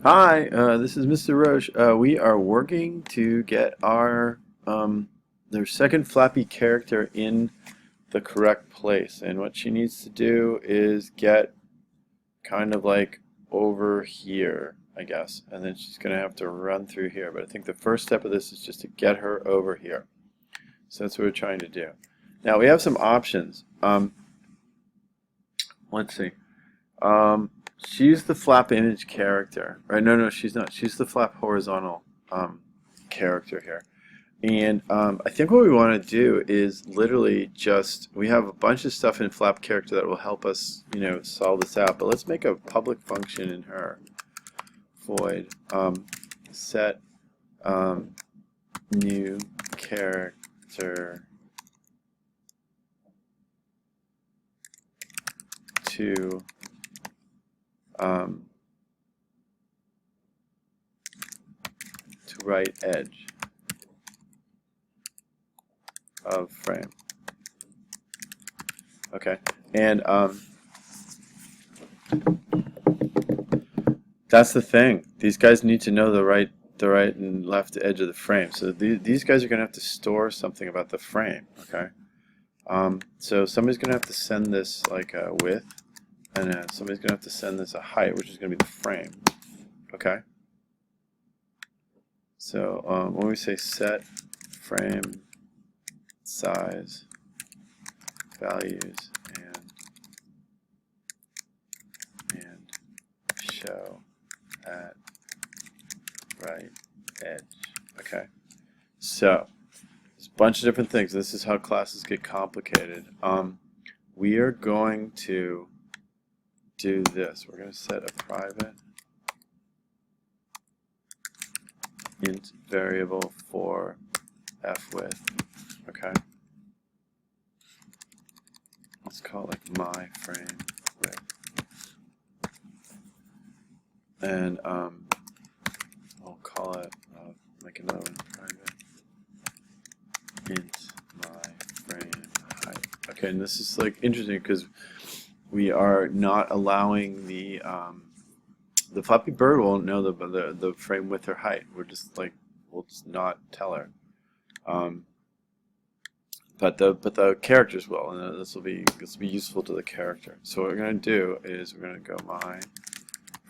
Hi, this is Mr. Roche. We are working to get their second Flappy character in the correct place, and what she needs to do is get kind of like over here, I guess, and then she's going to have to run through here. But I think the first step of this is just to get her over here. So that's what we're trying to do. Now we have some options. Let's see. Um, she's the flap image character, right? No, she's not. She's the flap horizontal character here. And I think what we want to do is literally just, we have a bunch of stuff in flap character that will help us, solve this out. But let's make a public function in her. Void set new character to right edge of frame. Okay, and that's the thing. These guys need to know the right and left edge of the frame. So these guys are going to have to store something about the frame. Okay, so somebody's going to have to send this like a width, and somebody's going to have to send this a height, which is going to be the frame. Okay. So when we say set frame size values and show at right edge. Okay. So there's a bunch of different things. This is how classes get complicated. We are going to do this. We're going to set a private int variable for fWidth. Okay. Let's call it like my frame width. And I'll call it, make another one private int my frame height. Okay, and this is like interesting because we are not allowing the Flappy Bird won't know the frame width or height. We're just like, we'll just not tell her. But the characters will, and this will be useful to the character. So what we're going to do is we're going to go my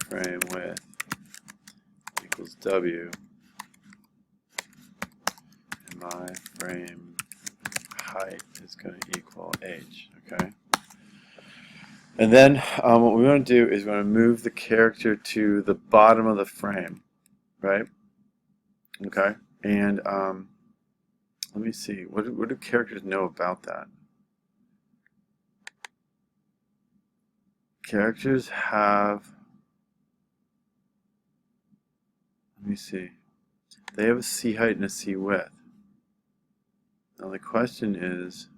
frame width equals W, and my frame height is going to equal H. Okay. And then what we want to do is we want to move the character to the bottom of the frame, right? Okay. And let me see. What do characters know about that? Characters have, let me see. They have a C height and a C width. Now the question is,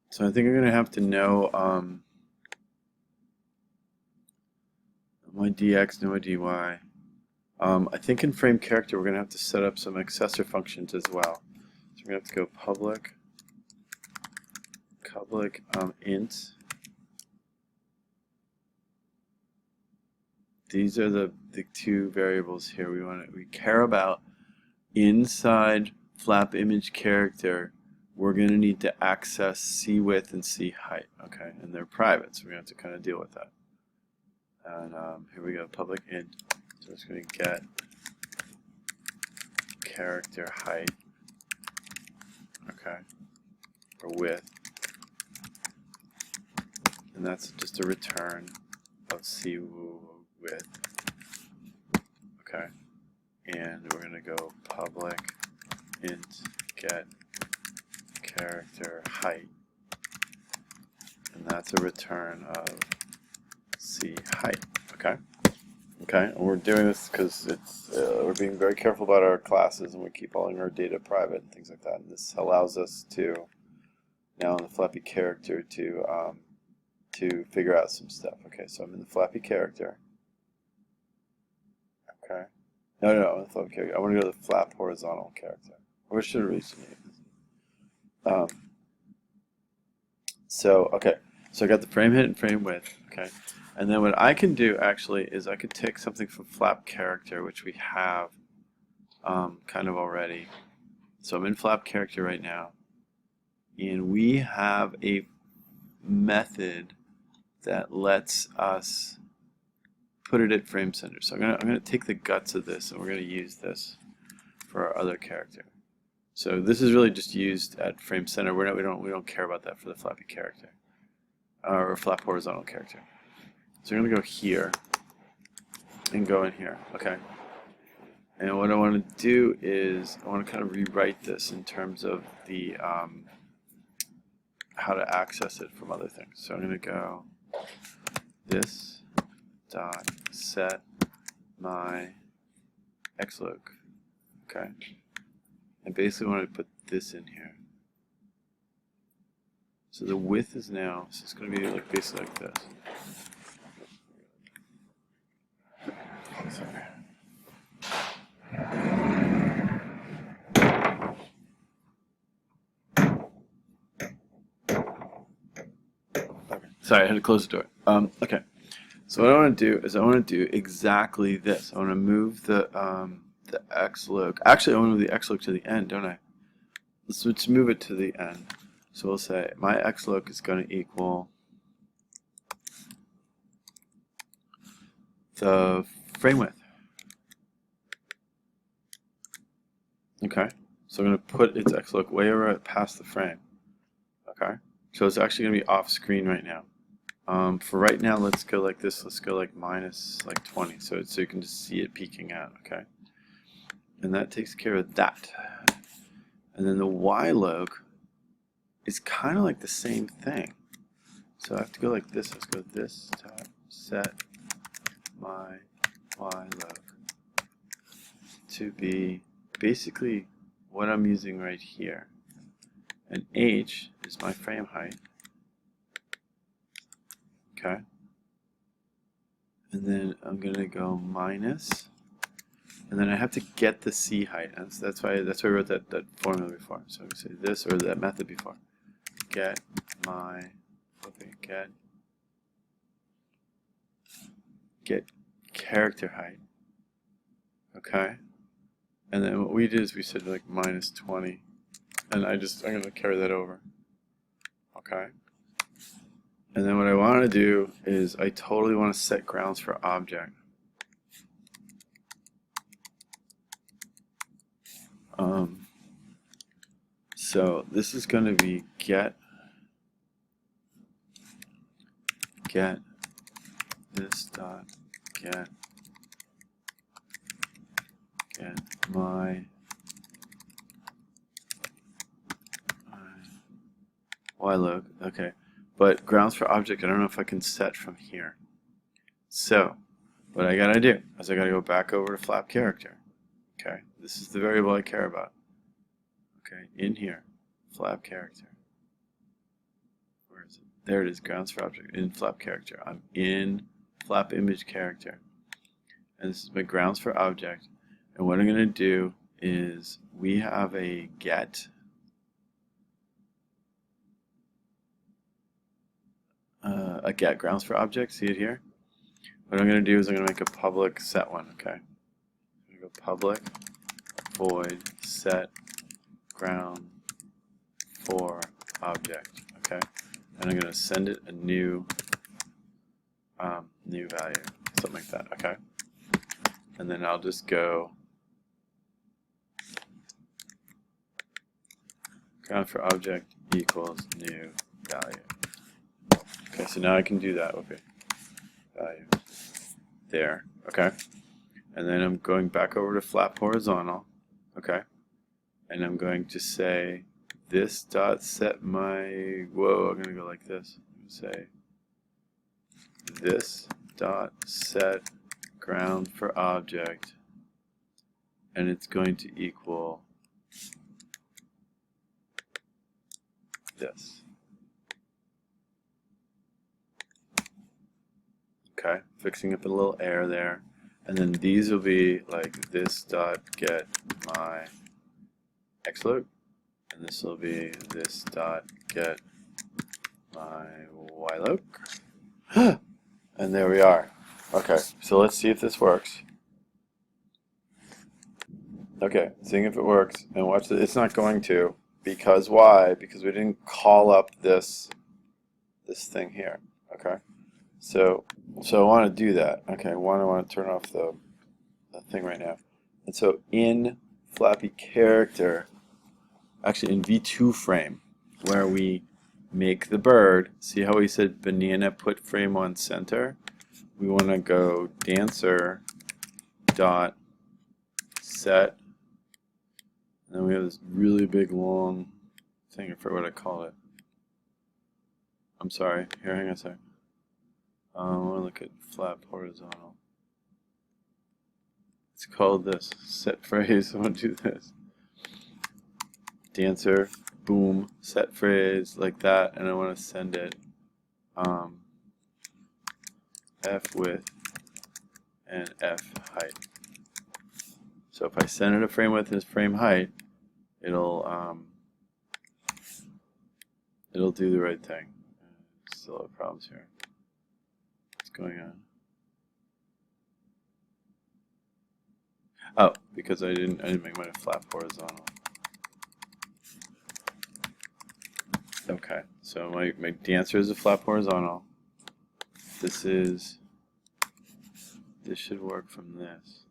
so I think I'm going to have to know my dx, no my dy. I think in frame character we're going to have to set up some accessor functions as well. So we're going to have to go public int. These are the two variables here we care about. Inside flap image character, we're going to need to access C width and C height. Okay, and they're private, so we have to kind of deal with that. And here we go, public int. So it's going to get character height, okay, or width, and that's just a return of C width. Okay, and we're going to go public int get character height, and that's a return of C height. Okay. Okay, and we're doing this because it's we're being very careful about our classes, and we keep all our data private and things like that. And this allows us to now in the Flappy character to figure out some stuff. Okay, so I'm in the Flappy character. Okay, No, no, flap character. I want to go to the flap horizontal character. Or should I rename this? Okay. So I got the frame height and frame width. Okay. And then what I can do actually is I could take something from flap character, which we have kind of already. So I'm in flap character right now. And we have a method that lets us put it at frame center. So I'm gonna take the guts of this and we're gonna use this for our other character. So this is really just used at frame center. We don't care about that for the flappy character or flap horizontal character. So I'm gonna go here and go in here. Okay. And what I want to do is I want to kind of rewrite this in terms of the how to access it from other things. So I'm going to go this dot set my xloc. Okay. And basically want to put this in here. So the width is now, so it's going to be like basically like this. Sorry. Okay. Sorry, I had to close the door. Okay. So what I want to do is I want to do exactly this. I want to move the xloc. Actually, I want to move the xloc to the end, don't I? Let's move it to the end. So we'll say my xloc is going to equal the frame width. Okay. So I'm going to put its xloc way over past the frame. Okay. So it's actually going to be off screen right now. For right now, let's go like this. Let's go like minus like 20, so you can just see it peeking out. Okay, and that takes care of that. And then the yloc is kind of like the same thing. So I have to go like this. Let's go this dot set my yloc to be basically what I'm using right here, and h is my frame height. Okay, and then I'm gonna go minus, and then I have to get the C height. That's why I wrote that formula before. So I'm gonna say this or that method before. Get my get character height. Okay, and then what we did is we said like minus 20, and I'm gonna carry that over. Okay. And then what I want to do is I totally want to set grounds for object. So this is going to be get this dot get my yloc. Okay. But grounds for object, I don't know if I can set from here. So what I gotta do is I gotta go back over to flap character. Okay, this is the variable I care about. Okay, in here, flap character. Where is it? There it is, grounds for object, in flap character. I'm in flap image character. And this is my grounds for object. And what I'm gonna do is we have a get grounds for object. See it here? What I'm going to do is I'm going to make a public set one. Okay. I'm going to go public void set ground for object. Okay. And I'm going to send it a new value, something like that. Okay. And then I'll just go ground for object equals new value. Okay, so now I can do that. Okay, value there. Okay, and then I'm going back over to flap horizontal. Okay, and I'm going to say this dot set my. Whoa, I'm gonna go like this. Say this dot set ground for object, and it's going to equal this. Okay, fixing up a little error there. And then these will be like this dot get my xloc, and this will be this dot get my yloc. And there we are. Okay, so let's see if this works. Okay, seeing if it works, and watch it. It's not going to, because why? Because we didn't call up this thing here. Okay, so I want to do that. Okay, I want to turn off the thing right now. And so in Flappy character, actually in V2 frame, where we make the bird, see how we said banana put frame on center? We want to go dancer dot set, and then we have this really big long thing. I forget what I call it. I'm sorry. Here, hang on a second. I want to look at flap horizontal. It's called this set phrase. I want to do this. Dancer, boom, set phrase like that, and I want to send it F width and F height. So if I send it a frame width and frame height, it'll do the right thing. Still have problems here. What's going on? Oh, because I didn't make mine a flap horizontal. Okay, so my dancer is a flap horizontal. This should work from this.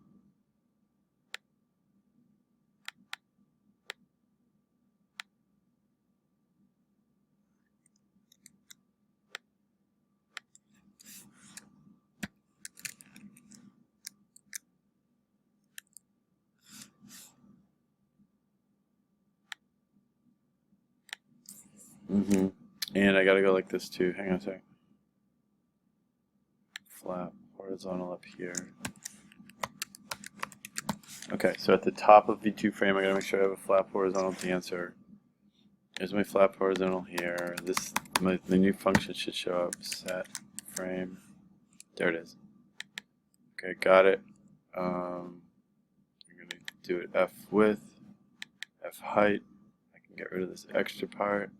And I gotta go like this too. Hang on a second. Flap horizontal up here. Okay, so at the top of V2 frame, I gotta make sure I have a flap horizontal dancer. Here's my flap horizontal here. The new function should show up. Set frame. There it is. Okay, got it. I'm gonna do it F width, F height. I can get rid of this extra part.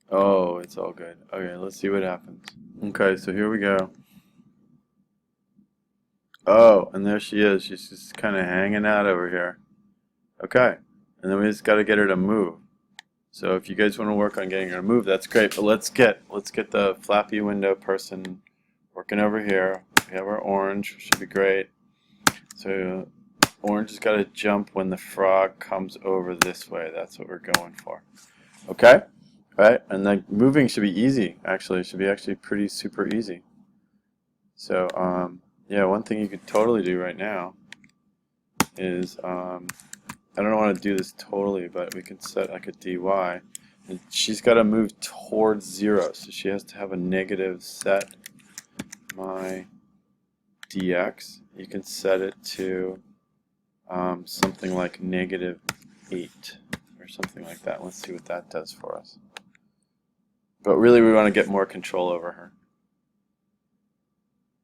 Oh, it's all good. Okay, let's see what happens. Okay, so here we go. Oh, and there she is. She's just kind of hanging out over here. Okay, and then we just got to get her to move. So if you guys want to work on getting her to move, that's great. But let's get the Flappy window person working over here. We have our orange, should be great. So orange has got to jump when the frog comes over this way. That's what we're going for. Okay. Right, and then moving should be easy. Actually, it should be actually pretty super easy. So, yeah, one thing you could totally do right now is, I don't want to do this totally, but we can set like a dy, and she's got to move towards 0, so she has to have a negative set my dx. You can set it to something like -8 or something like that. Let's see what that does for us. But really, we want to get more control over her.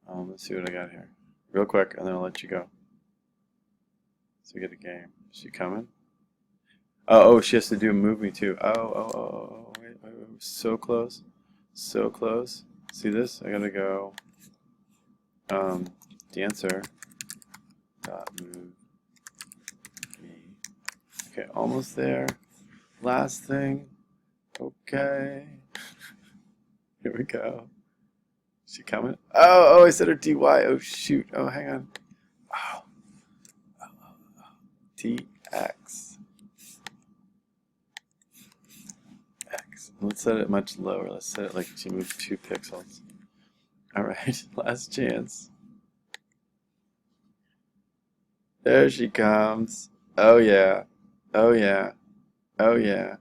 Let's see what I got here. Real quick, and then I'll let you go. So we get a game. Is she coming? Oh, she has to do a move me too. Oh, wait, so close. So close. See this? I gotta go dancer dot move me. Okay, almost there. Last thing. Okay. Here we go. Is she coming? Oh, I said her dy. Oh, shoot. Oh, hang on. Oh. dx. X. Let's set it much lower. Let's set it like she moved 2 pixels. Alright, last chance. There she comes. Oh, yeah. Oh, yeah. Oh, yeah.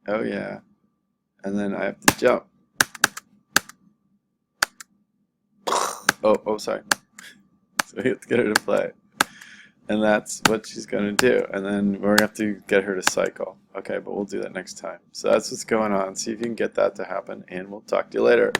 Oh, yeah. And then I have to jump. Oh, sorry. So we have to get her to play. And that's what she's going to do. And then we're going to have to get her to cycle. Okay, but we'll do that next time. So that's what's going on. See if you can get that to happen, and we'll talk to you later.